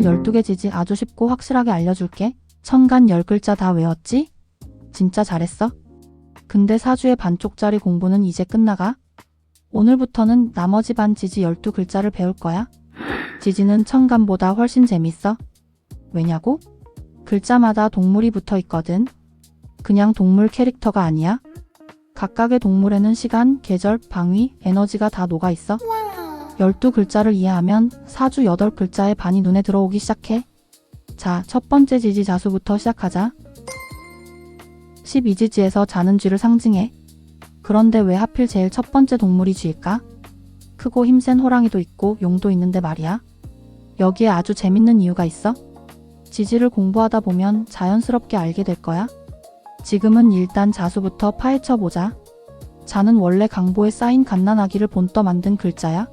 12개 지지 아주 쉽고 확실하게 알려줄게. 천간 10글자 다 외웠지? 진짜 잘했어. 근데 사주의 반쪽짜리 공부는 이제 끝나가? 오늘부터는 나머지 반 지지 12글자를 배울 거야. 지지는 천간보다 훨씬 재밌어. 왜냐고? 글자마다 동물이 붙어 있거든. 그냥 동물 캐릭터가 아니야. 각각의 동물에는 시간, 계절, 방위, 에너지가 다 녹아 있어. 12글자를 이해하면 사주 8글자의 반이 눈에 들어오기 시작해. 자, 첫 번째 지지 자수부터 시작하자. 12지지에서 자는 쥐를 상징해. 그런데 왜 하필 제일 첫 번째 동물이 쥐일까? 크고 힘센 호랑이도 있고 용도 있는데 말이야. 여기에 아주 재밌는 이유가 있어. 지지를 공부하다 보면 자연스럽게 알게 될 거야. 지금은 일단 자수부터 파헤쳐 보자. 자는 원래 강보에 쌓인 갓난아기를 본떠 만든 글자야.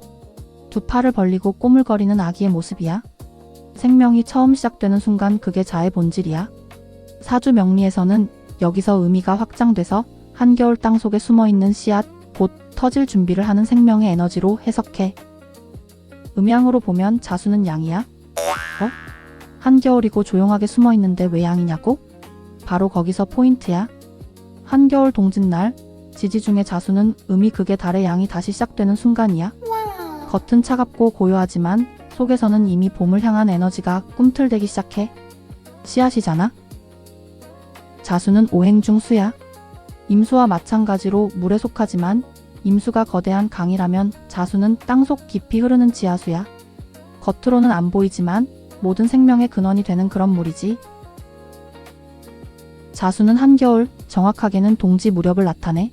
두 팔을 벌리고 꼬물거리는 아기의 모습이야. 생명이 처음 시작되는 순간 그게 자의 본질이야. 사주 명리에서는 여기서 의미가 확장돼서 한겨울 땅속에 숨어있는 씨앗, 곧 터질 준비를 하는 생명의 에너지로 해석해. 음양으로 보면 자수는 양이야. 한겨울이고 조용하게 숨어있는데 왜 양이냐고? 바로 거기서 포인트야. 한겨울 동짓날, 지지 중에 자수는 음이 극의 달의 양이 다시 시작되는 순간이야. 겉은 차갑고 고요하지만 속에서는 이미 봄을 향한 에너지가 꿈틀대기 시작해. 씨앗이잖아. 자수는 오행 중 수야. 임수와 마찬가지로 물에 속하지만 임수가 거대한 강이라면 자수는 땅속 깊이 흐르는 지하수야. 겉으로는 안 보이지만 모든 생명의 근원이 되는 그런 물이지. 자수는 한겨울, 정확하게는 동지 무렵을 나타내.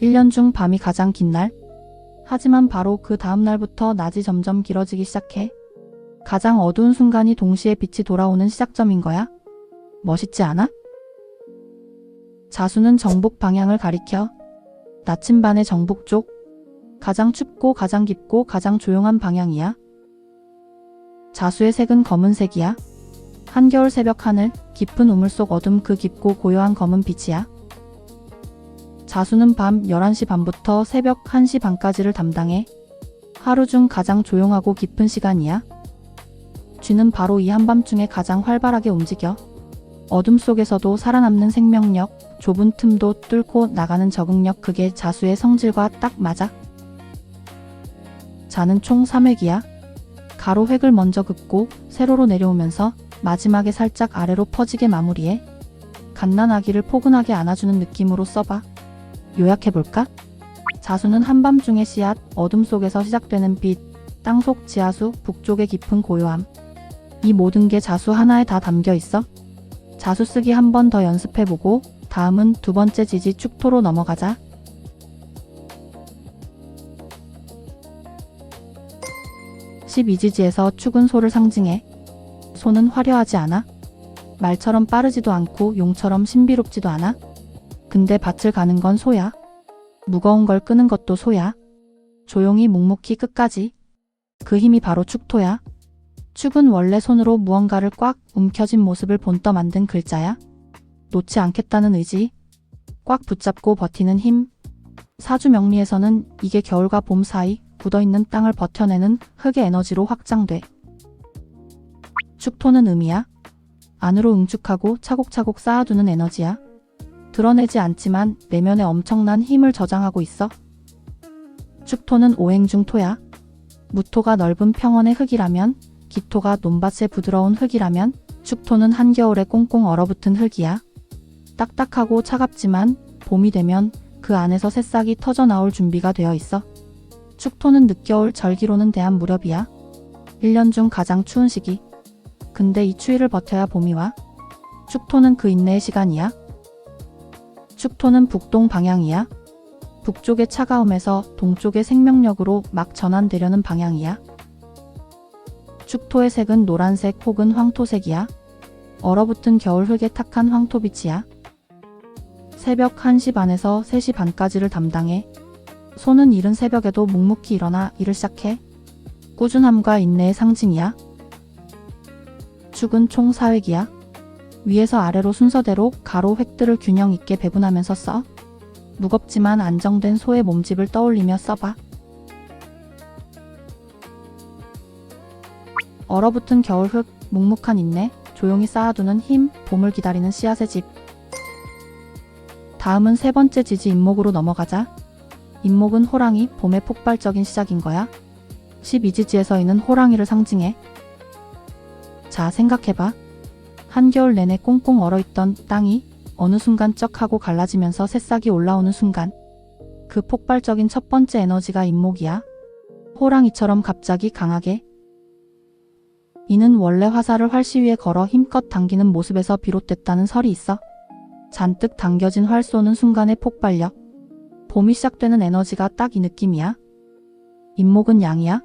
1년 중 밤이 가장 긴 날. 하지만 바로 그 다음 날부터 낮이 점점 길어지기 시작해. 가장 어두운 순간이 동시에 빛이 돌아오는 시작점인 거야. 멋있지 않아? 자수는 정북 방향을 가리켜. 나침반의 정북 쪽. 가장 춥고 가장 깊고 가장 조용한 방향이야. 자수의 색은 검은색이야. 한겨울 새벽 하늘, 깊은 우물 속 어둠 그 깊고 고요한 검은 빛이야. 자수는 밤 11시 반부터 새벽 1시 반까지를 담당해. 하루 중 가장 조용하고 깊은 시간이야. 쥐는 바로 이 한밤중에 가장 활발하게 움직여. 어둠 속에서도 살아남는 생명력, 좁은 틈도 뚫고 나가는 적응력 그게 자수의 성질과 딱 맞아. 자는 총 3획이야. 가로 획을 먼저 긋고 세로로 내려오면서 마지막에 살짝 아래로 퍼지게 마무리해. 갓난아기를 포근하게 안아주는 느낌으로 써봐. 요약해볼까? 자수는 한밤중의 씨앗, 어둠 속에서 시작되는 빛, 땅속 지하수, 북쪽의 깊은 고요함. 이 모든 게 자수 하나에 다 담겨 있어. 자수 쓰기 한 번 더 연습해보고 다음은 두 번째 지지 축토로 넘어가자. 12지지에서 축은 소를 상징해. 소는 화려하지 않아. 말처럼 빠르지도 않고 용처럼 신비롭지도 않아. 근데 밭을 가는 건 소야. 무거운 걸 끄는 것도 소야. 조용히 묵묵히 끝까지. 그 힘이 바로 축토야. 축은 원래 손으로 무언가를 꽉 움켜쥔 모습을 본떠 만든 글자야. 놓지 않겠다는 의지. 꽉 붙잡고 버티는 힘. 사주 명리에서는 이게 겨울과 봄 사이 굳어있는 땅을 버텨내는 흙의 에너지로 확장돼. 축토는 음이야. 안으로 응축하고 차곡차곡 쌓아두는 에너지야. 드러내지 않지만 내면에 엄청난 힘을 저장하고 있어. 축토는 오행 중 토야. 무토가 넓은 평원의 흙이라면, 기토가 논밭의 부드러운 흙이라면 축토는 한겨울에 꽁꽁 얼어붙은 흙이야. 딱딱하고 차갑지만 봄이 되면 그 안에서 새싹이 터져 나올 준비가 되어 있어. 축토는 늦겨울 절기로는 대한 무렵이야. 1년 중 가장 추운 시기. 근데 이 추위를 버텨야 봄이 와. 축토는 그 인내의 시간이야. 축토는 북동 방향이야. 북쪽의 차가움에서 동쪽의 생명력으로 막 전환되려는 방향이야. 축토의 색은 노란색 혹은 황토색이야. 얼어붙은 겨울 흙의 탁한 황토빛이야. 새벽 1시 반에서 3시 반까지를 담당해. 소는 이른 새벽에도 묵묵히 일어나 일을 시작해. 꾸준함과 인내의 상징이야. 축은 총 4획이야. 위에서 아래로 순서대로 가로 획들을 균형 있게 배분하면서 써. 무겁지만 안정된 소의 몸집을 떠올리며 써봐. 얼어붙은 겨울 흙, 묵묵한 인내, 조용히 쌓아두는 힘, 봄을 기다리는 씨앗의 집. 다음은 세 번째 지지 임목으로 넘어가자. 임목은 호랑이, 봄의 폭발적인 시작인 거야. 12지지에서 이는 호랑이를 상징해. 자, 생각해봐. 한겨울 내내 꽁꽁 얼어있던 땅이 어느 순간 쩍 하고 갈라지면서 새싹이 올라오는 순간, 그 폭발적인 첫 번째 에너지가 임목이야. 호랑이처럼 갑자기 강하게. 이는 원래 화살을 활시 위에 걸어 힘껏 당기는 모습에서 비롯됐다는 설이 있어. 잔뜩 당겨진 활 쏘는 순간의 폭발력. 봄이 시작되는 에너지가 딱 이 느낌이야. 임목은 양이야.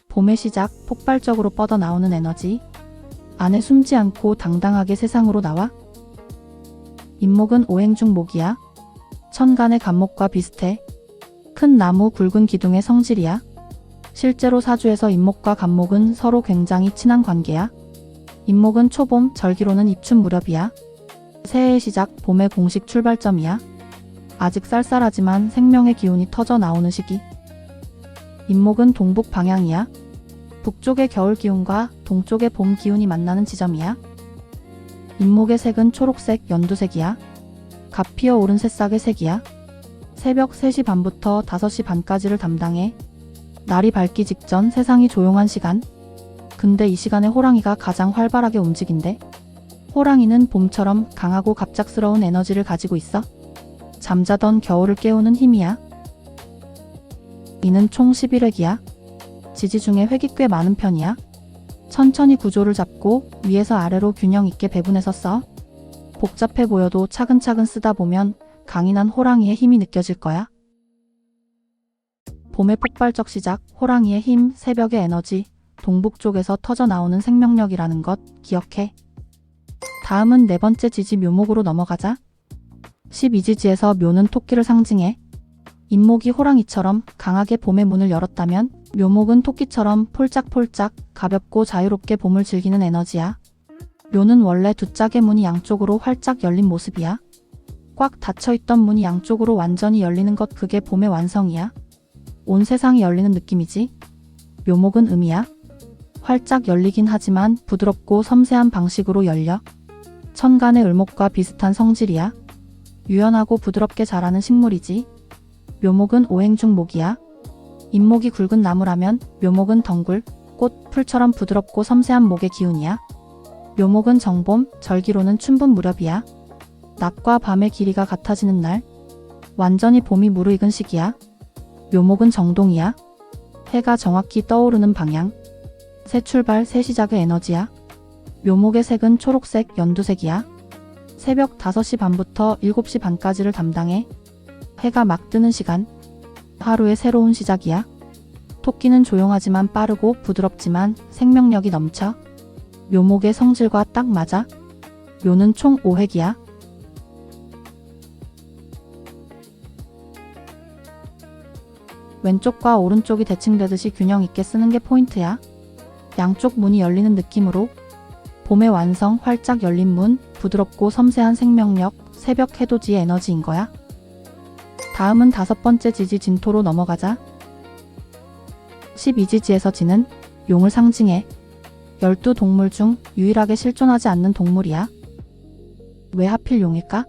봄의 시작, 폭발적으로 뻗어나오는 에너지. 안에 숨지 않고 당당하게 세상으로 나와. 임목은 오행중 목이야. 천간의 간목과 비슷해. 큰 나무 굵은 기둥의 성질이야. 실제로 사주에서 임목과 간목은 서로 굉장히 친한 관계야. 임목은 초봄, 절기로는 입춘 무렵이야. 새해의 시작, 봄의 공식 출발점이야. 아직 쌀쌀하지만 생명의 기운이 터져 나오는 시기. 임목은 동북 방향이야. 북쪽의 겨울 기운과 동쪽의 봄 기운이 만나는 지점이야. 임목의 색은 초록색, 연두색이야. 갓 피어오른 새싹의 색이야. 새벽 3시 반부터 5시 반까지를 담당해. 날이 밝기 직전 세상이 조용한 시간. 근데 이 시간에 호랑이가 가장 활발하게 움직인대. 호랑이는 봄처럼 강하고 갑작스러운 에너지를 가지고 있어. 잠자던 겨울을 깨우는 힘이야. 이는 총 11획이야. 지지 중에 획이 꽤 많은 편이야. 천천히 구조를 잡고 위에서 아래로 균형 있게 배분해서 써. 복잡해 보여도 차근차근 쓰다 보면 강인한 호랑이의 힘이 느껴질 거야. 봄의 폭발적 시작, 호랑이의 힘, 새벽의 에너지, 동북쪽에서 터져 나오는 생명력이라는 것 기억해. 다음은 네 번째 지지 묘목으로 넘어가자. 12지지에서 묘는 토끼를 상징해. 임목이 호랑이처럼 강하게 봄의 문을 열었다면 묘목은 토끼처럼 폴짝폴짝 가볍고 자유롭게 봄을 즐기는 에너지야. 묘는 원래 두 짝의 문이 양쪽으로 활짝 열린 모습이야. 꽉 닫혀있던 문이 양쪽으로 완전히 열리는 것, 그게 봄의 완성이야. 온 세상이 열리는 느낌이지. 묘목은 음이야. 활짝 열리긴 하지만 부드럽고 섬세한 방식으로 열려. 천간의 을목과 비슷한 성질이야. 유연하고 부드럽게 자라는 식물이지. 묘목은 오행중 목이야. 임목이 굵은 나무라면 묘목은 덩굴, 꽃, 풀처럼 부드럽고 섬세한 목의 기운이야. 묘목은 정봄, 절기로는 춘분 무렵이야. 낮과 밤의 길이가 같아지는 날. 완전히 봄이 무르익은 시기야. 묘목은 정동이야. 해가 정확히 떠오르는 방향. 새 출발, 새 시작의 에너지야. 묘목의 색은 초록색, 연두색이야. 새벽 5시 반부터 7시 반까지를 담당해. 해가 막 뜨는 시간. 하루의 새로운 시작이야. 토끼는 조용하지만 빠르고 부드럽지만 생명력이 넘쳐. 묘목의 성질과 딱 맞아. 묘는 총 5획이야. 왼쪽과 오른쪽이 대칭되듯이 균형 있게 쓰는 게 포인트야. 양쪽 문이 열리는 느낌으로. 봄의 완성, 활짝 열린 문, 부드럽고 섬세한 생명력, 새벽 해돋이의 에너지인 거야. 다음은 5번째 지지 진토로 넘어가자. 12지지에서 지는 용을 상징해. 12동물 중 유일하게 실존하지 않는 동물이야. 왜 하필 용일까?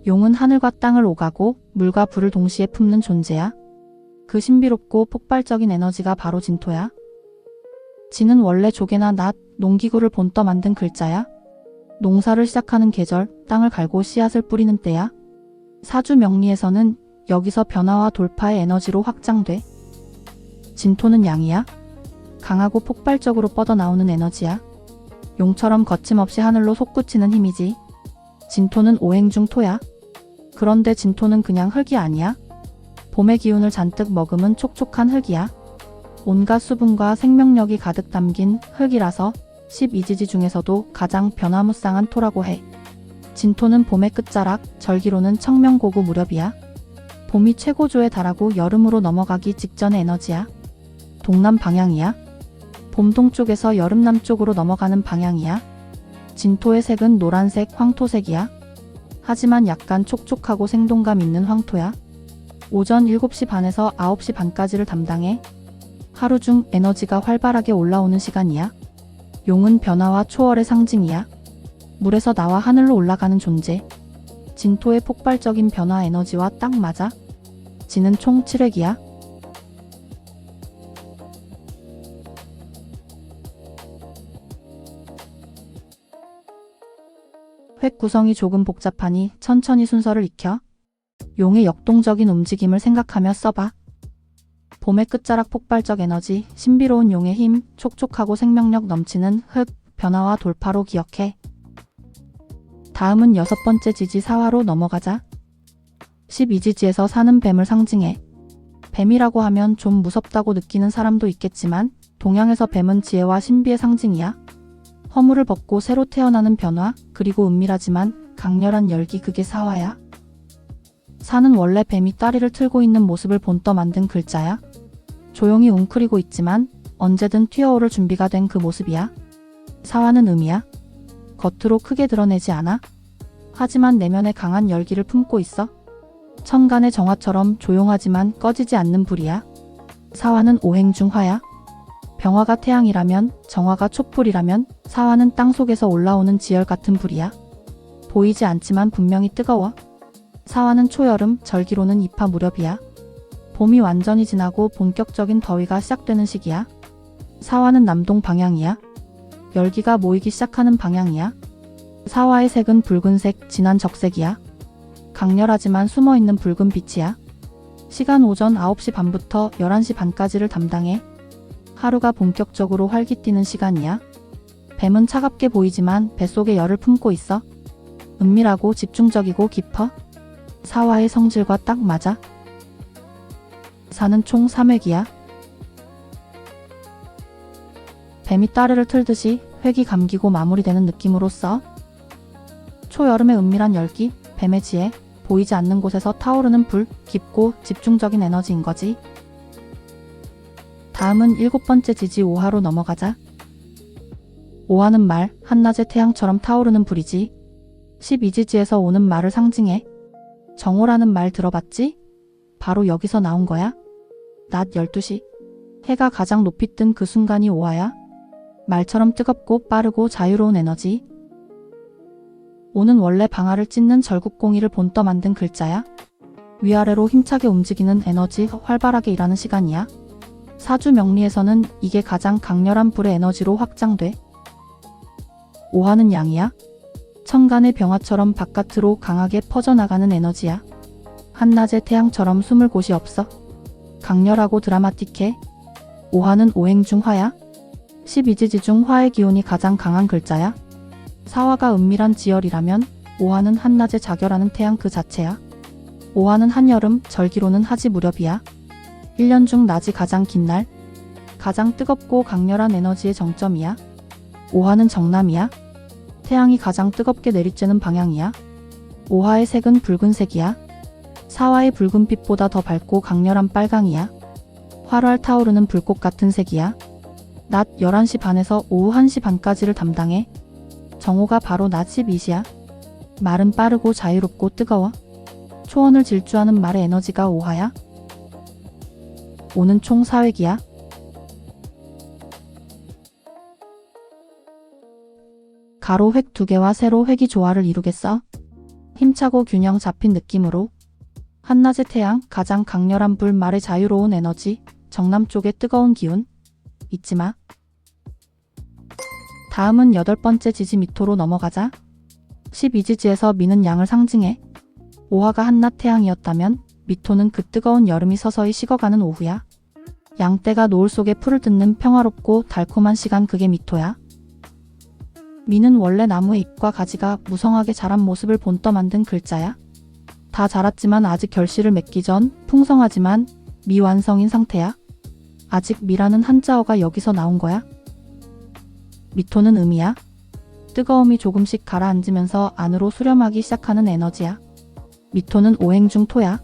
용은 하늘과 땅을 오가고 물과 불을 동시에 품는 존재야. 그 신비롭고 폭발적인 에너지가 바로 진토야. 지는 원래 조개나 낫, 농기구를 본떠 만든 글자야. 농사를 시작하는 계절, 땅을 갈고 씨앗을 뿌리는 때야. 사주 명리에서는 여기서 변화와 돌파의 에너지로 확장돼. 진토는 양이야. 강하고 폭발적으로 뻗어나오는 에너지야. 용처럼 거침없이 하늘로 솟구치는 힘이지. 진토는 오행중 토야. 그런데 진토는 그냥 흙이 아니야. 봄의 기운을 잔뜩 머금은 촉촉한 흙이야. 온갖 수분과 생명력이 가득 담긴 흙이라서 12지지 중에서도 가장 변화무쌍한 토라고 해. 진토는 봄의 끝자락, 절기로는 청명고구 무렵이야. 봄이 최고조에 달하고 여름으로 넘어가기 직전의 에너지야. 동남 방향이야. 봄 동쪽에서 여름 남쪽으로 넘어가는 방향이야. 진토의 색은 노란색, 황토색이야. 하지만 약간 촉촉하고 생동감 있는 황토야. 오전 7시 반에서 9시 반까지를 담당해. 하루 중 에너지가 활발하게 올라오는 시간이야. 용은 변화와 초월의 상징이야. 물에서 나와 하늘로 올라가는 존재. 진토의 폭발적인 변화 에너지와 딱 맞아. 지는 총 7획이야. 획 구성이 조금 복잡하니 천천히 순서를 익혀. 용의 역동적인 움직임을 생각하며 써봐. 봄의 끝자락 폭발적 에너지, 신비로운 용의 힘, 촉촉하고 생명력 넘치는 흙, 변화와 돌파로 기억해. 다음은 6번째 지지 사화로 넘어가자. 12지지에서 사는 뱀을 상징해. 뱀이라고 하면 좀 무섭다고 느끼는 사람도 있겠지만 동양에서 뱀은 지혜와 신비의 상징이야. 허물을 벗고 새로 태어나는 변화, 그리고 은밀하지만 강렬한 열기, 그게 사화야. 사는 원래 뱀이 다리를 틀고 있는 모습을 본떠 만든 글자야. 조용히 웅크리고 있지만 언제든 튀어오를 준비가 된 그 모습이야. 사화는 음이야. 겉으로 크게 드러내지 않아. 하지만 내면에 강한 열기를 품고 있어. 천간의 정화처럼 조용하지만 꺼지지 않는 불이야. 사화는 오행 중 화야. 병화가 태양이라면, 정화가 촛불이라면 사화는 땅속에서 올라오는 지열 같은 불이야. 보이지 않지만 분명히 뜨거워. 사화는 초여름, 절기로는 입하 무렵이야. 봄이 완전히 지나고 본격적인 더위가 시작되는 시기야. 사화는 남동 방향이야. 열기가 모이기 시작하는 방향이야. 사화의 색은 붉은색, 진한 적색이야. 강렬하지만 숨어있는 붉은 빛이야. 시간 오전 9시 반부터 11시 반까지를 담당해. 하루가 본격적으로 활기뛰는 시간이야. 뱀은 차갑게 보이지만 뱃속에 열을 품고 있어. 은밀하고 집중적이고 깊어. 사화의 성질과 딱 맞아. 사는 총 3획이야. 뱀이 따르를 틀듯이 획이 감기고 마무리되는 느낌으로 써. 초여름의 은밀한 열기, 뱀의 지혜, 보이지 않는 곳에서 타오르는 불, 깊고 집중적인 에너지인 거지. 다음은 7번째 지지 5화로 넘어가자. 5화는 말, 한낮의 태양처럼 타오르는 불이지. 12지지에서 오는 말을 상징해. 정오라는 말 들어봤지? 바로 여기서 나온 거야. 낮 12시. 해가 가장 높이 뜬 그 순간이 5화야. 말처럼 뜨겁고 빠르고 자유로운 에너지. 오는 원래 방아를 찢는 절국공이를 본떠 만든 글자야. 위아래로 힘차게 움직이는 에너지, 활발하게 일하는 시간이야. 사주 명리에서는 이게 가장 강렬한 불의 에너지로 확장돼. 5화는 양이야. 천간의 병화처럼 바깥으로 강하게 퍼져나가는 에너지야. 한낮의 태양처럼 숨을 곳이 없어. 강렬하고 드라마틱해. 5화는 오행 중 화야. 12지지 중 화의 기운이 가장 강한 글자야. 사화가 은밀한 지열이라면 5화는 한낮에 자결하는 태양 그 자체야. 5화는 한여름, 절기로는 하지 무렵이야. 1년 중 낮이 가장 긴 날. 가장 뜨겁고 강렬한 에너지의 정점이야. 5화는 정남이야. 태양이 가장 뜨겁게 내리쬐는 방향이야. 5화의 색은 붉은색이야. 4화의 붉은빛보다 더 밝고 강렬한 빨강이야. 활활 타오르는 불꽃 같은 색이야. 낮 11시 반에서 오후 1시 반까지를 담당해. 정오가 바로 낮 12시야. 말은 빠르고 자유롭고 뜨거워. 초원을 질주하는 말의 에너지가 5화야. 오는 총 4획이야. 가로 획 2개와 세로 획이 조화를 이루겠어. 힘차고 균형 잡힌 느낌으로. 한낮의 태양, 가장 강렬한 불, 말의 자유로운 에너지, 정남 쪽의 뜨거운 기운. 잊지 마. 다음은 8번째 지지 미토로 넘어가자. 12지지에서 미는 양을 상징해. 5화가 한낮 태양이었다면 미토는 그 뜨거운 여름이 서서히 식어가는 오후야. 양떼가 노을 속에 풀을 뜯는 평화롭고 달콤한 시간, 그게 미토야. 미는 원래 나무의 잎과 가지가 무성하게 자란 모습을 본떠 만든 글자야. 다 자랐지만 아직 결실을 맺기 전 풍성하지만 미완성인 상태야. 아직 미라는 한자어가 여기서 나온 거야. 미토는 음이야. 뜨거움이 조금씩 가라앉으면서 안으로 수렴하기 시작하는 에너지야. 미토는 오행 중 토야.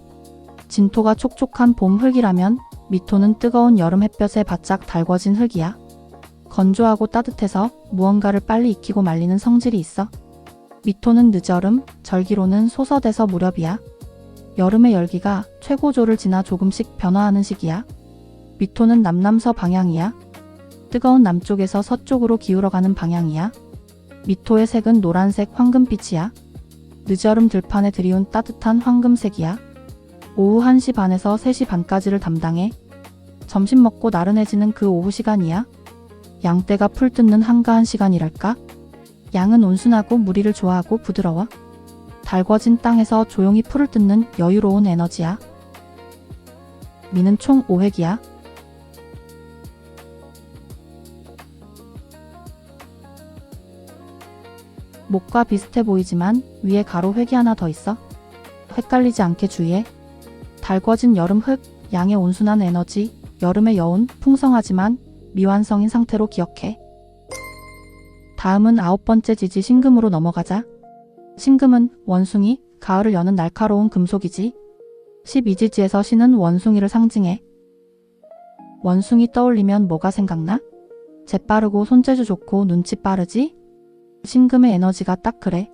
진토가 촉촉한 봄 흙이라면 미토는 뜨거운 여름 햇볕에 바짝 달궈진 흙이야. 건조하고 따뜻해서 무언가를 빨리 익히고 말리는 성질이 있어. 미토는 늦여름, 절기로는 소서돼서 무렵이야. 여름의 열기가 최고조를 지나 조금씩 변화하는 시기야. 미토는 남남서 방향이야. 뜨거운 남쪽에서 서쪽으로 기울어가는 방향이야. 미토의 색은 노란색 황금빛이야. 늦여름 들판에 들이운 따뜻한 황금색이야. 오후 1시 반에서 3시 반까지를 담당해. 점심 먹고 나른해지는 그 오후 시간이야. 양떼가 풀 뜯는 한가한 시간이랄까? 양은 온순하고 무리를 좋아하고 부드러워. 달궈진 땅에서 조용히 풀을 뜯는 여유로운 에너지야. 미는 총 5획이야. 목과 비슷해 보이지만 위에 가로 획이 하나 더 있어. 헷갈리지 않게 주의해. 달궈진 여름 흙, 양의 온순한 에너지, 여름의 여운, 풍성하지만 미완성인 상태로 기억해. 다음은 9번째 지지 신금으로 넘어가자. 신금은 원숭이, 가을을 여는 날카로운 금속이지. 12지지에서 신은 원숭이를 상징해. 원숭이 떠올리면 뭐가 생각나? 재빠르고 손재주 좋고 눈치 빠르지? 신금의 에너지가 딱 그래.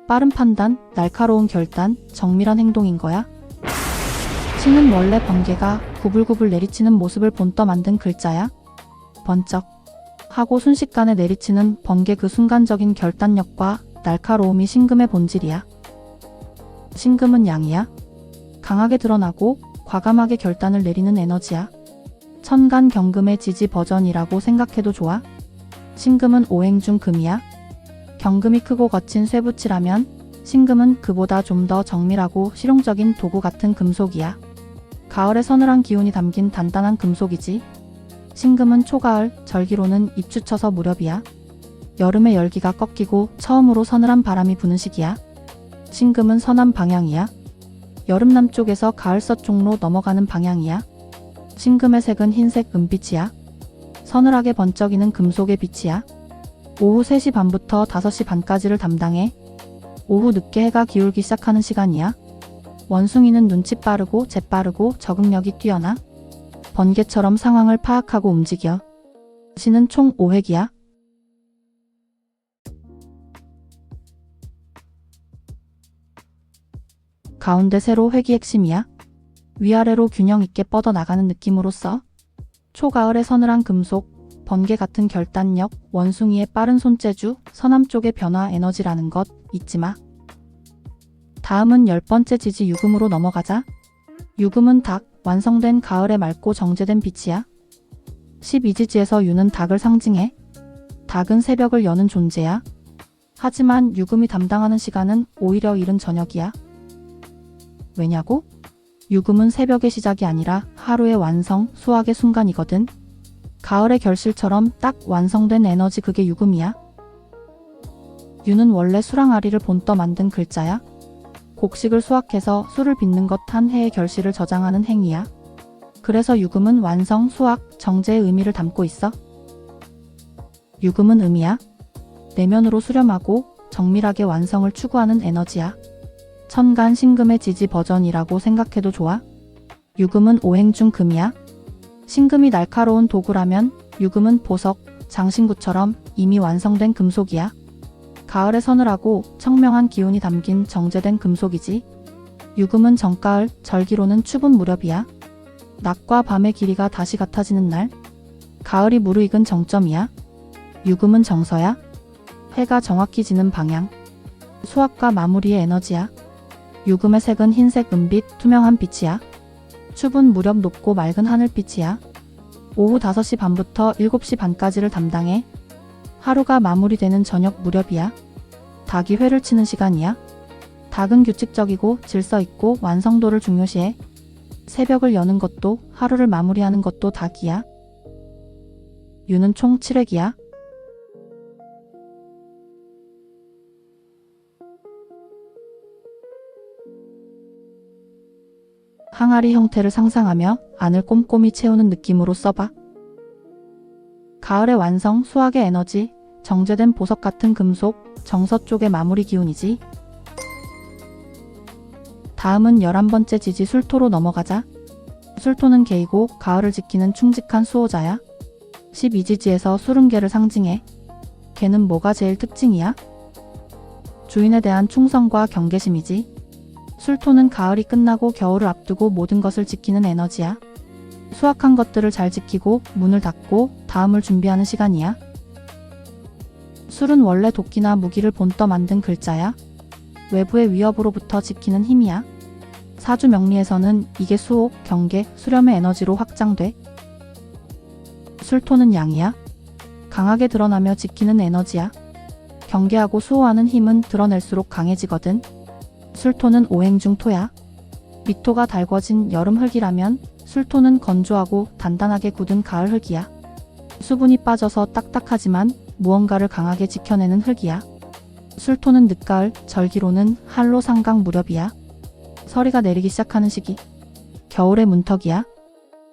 빠른 판단, 날카로운 결단, 정밀한 행동인 거야. 신은 원래 번개가 구불구불 내리치는 모습을 본떠 만든 글자야. 번쩍 하고 순식간에 내리치는 번개, 그 순간적인 결단력과 날카로움이 신금의 본질이야. 신금은 양이야. 강하게 드러나고 과감하게 결단을 내리는 에너지야. 천간경금의 지지 버전이라고 생각해도 좋아. 신금은 오행 중 금이야. 경금이 크고 거친 쇠붙이라면 신금은 그보다 좀 더 정밀하고 실용적인 도구 같은 금속이야. 가을의 서늘한 기운이 담긴 단단한 금속이지. 신금은 초가을, 절기로는 입추쳐서 무렵이야. 여름의 열기가 꺾이고 처음으로 서늘한 바람이 부는 시기야. 신금은 서남 방향이야. 여름 남쪽에서 가을 서쪽로 넘어가는 방향이야. 신금의 색은 흰색 은빛이야. 서늘하게 번쩍이는 금속의 빛이야. 오후 3시 반부터 5시 반까지를 담당해. 오후 늦게 해가 기울기 시작하는 시간이야. 원숭이는 눈치 빠르고 재빠르고 적응력이 뛰어나. 번개처럼 상황을 파악하고 움직여. 신은 총 5획이야. 가운데 세로 획이 핵심이야. 위아래로 균형 있게 뻗어나가는 느낌으로써 초가을의 서늘한 금속, 번개 같은 결단력, 원숭이의 빠른 손재주, 서남쪽의 변화 에너지라는 것 잊지 마. 다음은 10번째 지지 유금으로 넘어가자. 유금은 닭, 완성된 가을의 맑고 정제된 빛이야. 12지지에서 유는 닭을 상징해. 닭은 새벽을 여는 존재야. 하지만 유금이 담당하는 시간은 오히려 이른 저녁이야. 왜냐고? 유금은 새벽의 시작이 아니라 하루의 완성, 수확의 순간이거든. 가을의 결실처럼 딱 완성된 에너지, 그게 유금이야. 유는 원래 수랑아리를 본떠 만든 글자야. 곡식을 수확해서 술을 빚는 것, 한 해의 결실을 저장하는 행위야. 그래서 유금은 완성, 수확, 정제의 의미를 담고 있어. 유금은 음이야. 내면으로 수렴하고 정밀하게 완성을 추구하는 에너지야. 천간 신금의 지지 버전이라고 생각해도 좋아. 유금은 오행 중 금이야. 신금이 날카로운 도구라면 유금은 보석, 장신구처럼 이미 완성된 금속이야. 가을의 서늘하고 청명한 기운이 담긴 정제된 금속이지. 유금은 정가을, 절기로는 추분 무렵이야. 낮과 밤의 길이가 다시 같아지는 날. 가을이 무르익은 정점이야. 유금은 정서야. 해가 정확히 지는 방향. 수확과 마무리의 에너지야. 유금의 색은 흰색 은빛, 투명한 빛이야. 추분 무렵 높고 맑은 하늘빛이야. 오후 5시 반부터 7시 반까지를 담당해. 하루가 마무리되는 저녁 무렵이야. 닭이 회를 치는 시간이야. 닭은 규칙적이고 질서 있고 완성도를 중요시해. 새벽을 여는 것도 하루를 마무리하는 것도 닭이야. 유는 총 7획이야. 항아리 형태를 상상하며 안을 꼼꼼히 채우는 느낌으로 써봐. 가을의 완성, 수확의 에너지, 정제된 보석 같은 금속, 정서 쪽의 마무리 기운이지. 다음은 11번째 지지 술토로 넘어가자. 술토는 개이고 가을을 지키는 충직한 수호자야. 12지지에서 수릉개를 상징해. 개는 뭐가 제일 특징이야? 주인에 대한 충성과 경계심이지. 술토는 가을이 끝나고 겨울을 앞두고 모든 것을 지키는 에너지야. 수확한 것들을 잘 지키고 문을 닫고 다음을 준비하는 시간이야. 술은 원래 도끼나 무기를 본떠 만든 글자야. 외부의 위협으로부터 지키는 힘이야. 사주 명리에서는 이게 수호, 경계, 수렴의 에너지로 확장돼. 술토는 양이야. 강하게 드러나며 지키는 에너지야. 경계하고 수호하는 힘은 드러낼수록 강해지거든. 술토는 오행중 토야. 밑토가 달궈진 여름 흙이라면 술토는 건조하고 단단하게 굳은 가을 흙이야. 수분이 빠져서 딱딱하지만 무언가를 강하게 지켜내는 흙이야. 술토는 늦가을, 절기로는 한로 상강 무렵이야. 서리가 내리기 시작하는 시기. 겨울의 문턱이야.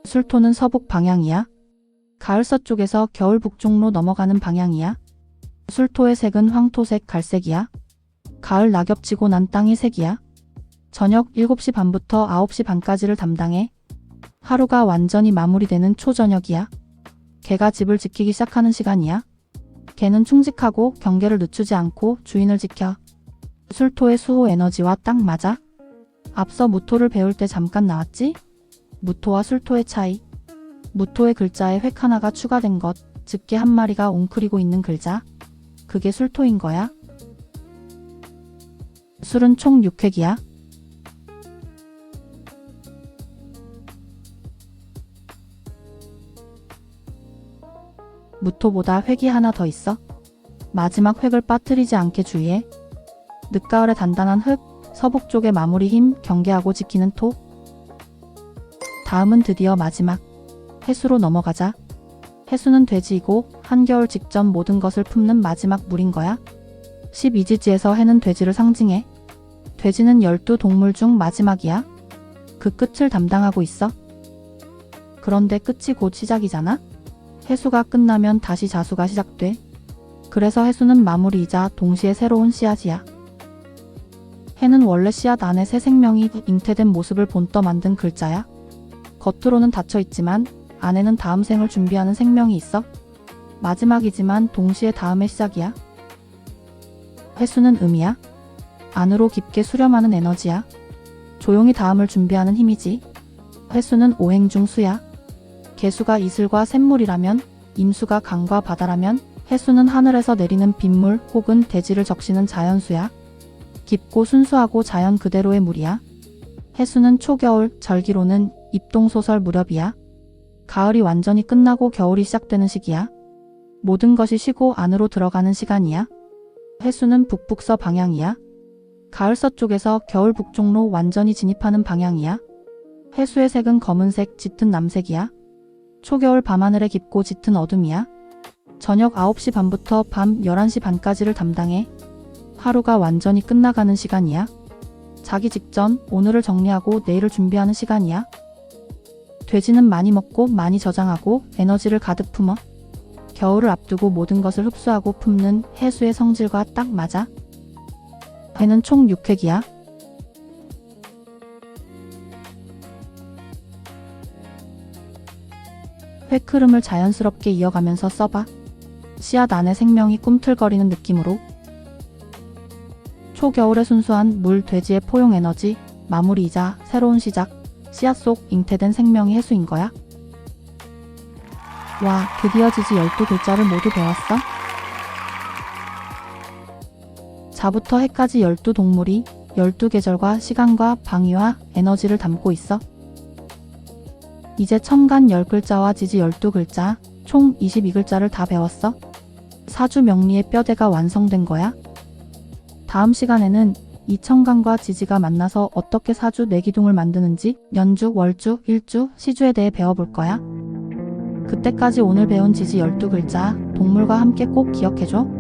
술토는 서북 방향이야. 가을 서쪽에서 겨울 북쪽로 넘어가는 방향이야. 술토의 색은 황토색, 갈색이야. 가을 낙엽지고 난 땅이 색이야. 저녁 7시 반부터 9시 반까지를 담당해. 하루가 완전히 마무리되는 초저녁이야. 개가 집을 지키기 시작하는 시간이야. 개는 충직하고 경계를 늦추지 않고 주인을 지켜. 술토의 수호 에너지와 딱 맞아. 앞서 무토를 배울 때 잠깐 나왔지? 무토와 술토의 차이. 무토의 글자에 획 하나가 추가된 것, 즉 개 한 마리가 웅크리고 있는 글자. 그게 술토인 거야. 술은 총 6획이야. 무토보다 획이 하나 더 있어. 마지막 획을 빠뜨리지 않게 주의해. 늦가을의 단단한 흙, 서북 쪽의 마무리 힘, 경계하고 지키는 토. 다음은 드디어 마지막 해수로 넘어가자. 해수는 돼지이고 한겨울 직전 모든 것을 품는 마지막 물인 거야. 12지지에서 해는 돼지를 상징해. 돼지는 12동물 중 마지막이야. 그 끝을 담당하고 있어. 그런데 끝이 곧 시작이잖아? 해수가 끝나면 다시 자수가 시작돼. 그래서 해수는 마무리이자 동시에 새로운 씨앗이야. 해는 원래 씨앗 안에 새 생명이 잉태된 모습을 본떠 만든 글자야. 겉으로는 닫혀있지만 안에는 다음 생을 준비하는 생명이 있어. 마지막이지만 동시에 다음의 시작이야. 해수는 음이야. 안으로 깊게 수렴하는 에너지야. 조용히 다음을 준비하는 힘이지. 해수는 오행중 수야. 개수가 이슬과 샘물이라면, 임수가 강과 바다라면, 해수는 하늘에서 내리는 빗물 혹은 대지를 적시는 자연수야. 깊고 순수하고 자연 그대로의 물이야. 해수는 초겨울, 절기로는 입동소설 무렵이야. 가을이 완전히 끝나고 겨울이 시작되는 시기야. 모든 것이 쉬고 안으로 들어가는 시간이야. 해수는 북북서 방향이야. 가을 서쪽에서 겨울 북쪽로 완전히 진입하는 방향이야. 해수의 색은 검은색, 짙은 남색이야. 초겨울 밤하늘에 깊고 짙은 어둠이야. 저녁 9시 반부터 밤 11시 반까지를 담당해. 하루가 완전히 끝나가는 시간이야. 자기 직전 오늘을 정리하고 내일을 준비하는 시간이야. 돼지는 많이 먹고 많이 저장하고 에너지를 가득 품어. 겨울을 앞두고 모든 것을 흡수하고 품는 해수의 성질과 딱 맞아. 해는 총 6획이야. 획 흐름을 자연스럽게 이어가면서 써봐. 씨앗 안에 생명이 꿈틀거리는 느낌으로. 초겨울의 순수한 물 돼지의 포용 에너지, 마무리이자 새로운 시작, 씨앗 속 잉태된 생명이 해수인 거야. 와, 드디어 지지 12글자를 모두 배웠어? 자부터 해까지 12동물이 12계절과 시간과 방위와 에너지를 담고 있어. 이제 천간 10글자와 지지 12글자, 총 22글자를 다 배웠어. 사주 명리의 뼈대가 완성된 거야. 다음 시간에는 이 천간과 지지가 만나서 어떻게 사주 내기둥을 만드는지 연주, 월주, 일주, 시주에 대해 배워볼 거야. 그때까지 오늘 배운 지지 12글자, 동물과 함께 꼭 기억해줘.